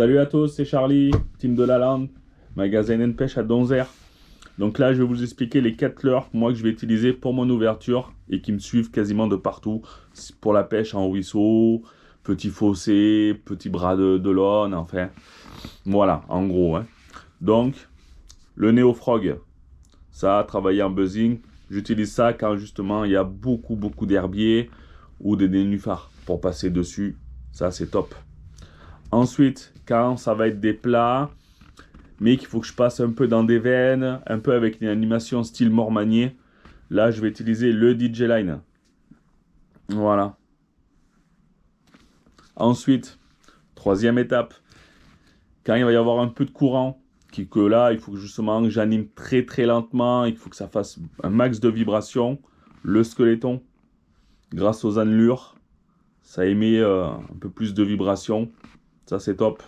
Salut à tous, c'est Charlie, team de la Lande, magasin N-Pêche à Donzère. Donc là, je vais vous expliquer les 4 leurres moi que je vais utiliser pour mon ouverture et qui me suivent quasiment de partout pour la pêche en ruisseau, petit fossé, petit bras de l'aune, enfin, voilà, en gros. Hein. Donc, le Neo Frog, ça, travailler en buzzing, j'utilise ça quand justement il y a beaucoup d'herbiers ou des nénuphars pour passer dessus, ça c'est top. Ensuite, quand ça va être des plats, mais qu'il faut que je passe un peu dans des veines, un peu avec une animation style Mormanier, là je vais utiliser le DJ Line. Voilà. Ensuite, troisième étape, quand il va y avoir un peu de courant, que là il faut que justement j'anime très lentement, il faut que ça fasse un max de vibrations, le squeletton, grâce aux annelures, ça émet un peu plus de vibrations. Ça, c'est top.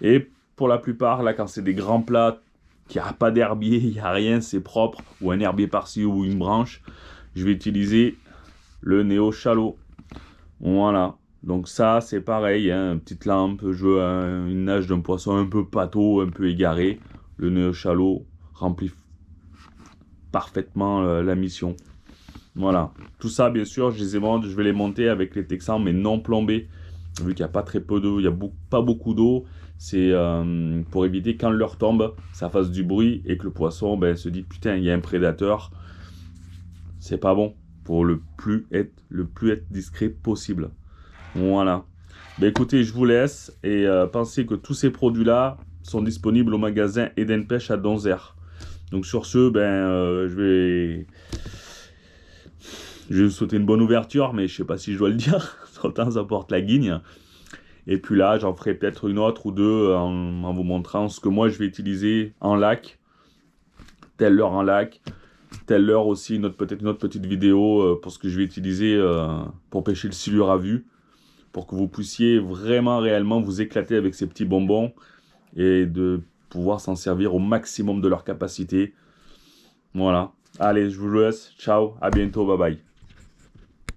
Et pour la plupart, là, quand c'est des grands plats, qu'il n'y a pas d'herbier, il n'y a rien, c'est propre, ou un herbier par-ci ou une branche, je vais utiliser le Neo Shallow. Voilà. Donc ça, c'est pareil, hein, une petite lampe, je veux une nage d'un poisson un peu pâteau, un peu égaré. Le Neo Shallow remplit parfaitement la mission. Voilà. Tout ça, bien sûr, je vais les monter avec les Texans, mais non plombés. Vu qu'il n'y a pas très peu d'eau, il n'y a pas beaucoup d'eau, c'est pour éviter quand l'heure tombe, ça fasse du bruit et que le poisson se dit putain, il y a un prédateur. C'est pas bon pour le plus être discret possible. Voilà. Écoutez, je vous laisse et pensez que tous ces produits-là sont disponibles au magasin Eden Pêche à Donzère. Donc sur ce, je vais vous souhaiter une bonne ouverture, mais je sais pas si je dois le dire. Sur le temps, ça porte la guigne. Et puis là, j'en ferai peut-être une autre ou deux en vous montrant ce que moi je vais utiliser en lac. Telle leurre en lac. Telle leurre aussi, peut-être une autre petite vidéo pour ce que je vais utiliser pour pêcher le silure à vue. Pour que vous puissiez vraiment, réellement vous éclater avec ces petits bonbons. Et de pouvoir s'en servir au maximum de leur capacité. Voilà. Allez, je vous laisse. Ciao, à bientôt, bye bye.